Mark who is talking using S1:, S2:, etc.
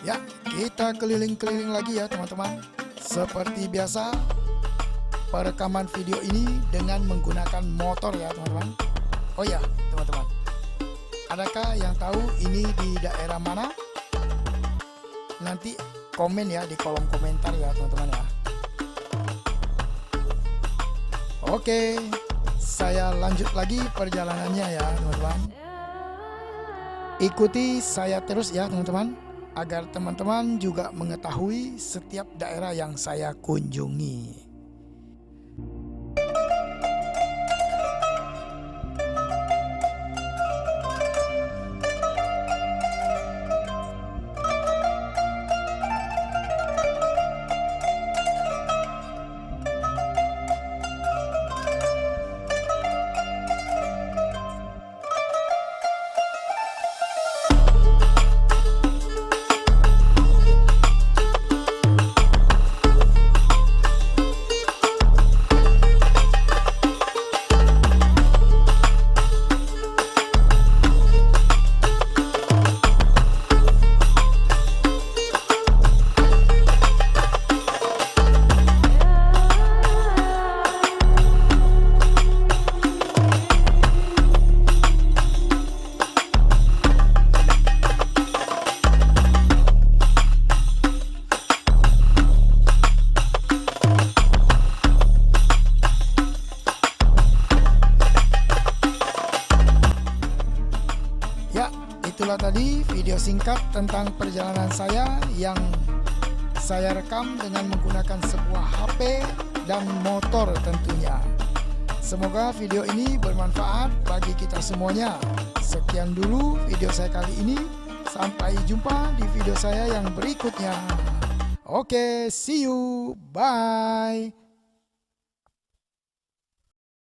S1: Ya, kita keliling-keliling lagi ya teman-teman. Seperti biasa, perekaman video ini dengan menggunakan motor ya teman-teman. Oh ya teman-teman, adakah yang tahu ini di daerah mana? Nanti komen ya di kolom komentar ya teman-teman ya. Oke, saya lanjut lagi perjalanannya ya teman-teman. Ikuti saya terus ya teman-teman, agar teman-teman juga mengetahui setiap daerah yang saya kunjungi. Ya, itulah tadi video singkat tentang perjalanan saya yang saya rekam dengan menggunakan sebuah HP dan motor tentunya. Semoga video ini bermanfaat bagi kita semuanya. Sekian dulu video saya kali ini. Sampai jumpa di video saya yang berikutnya. Oke, see you. Bye.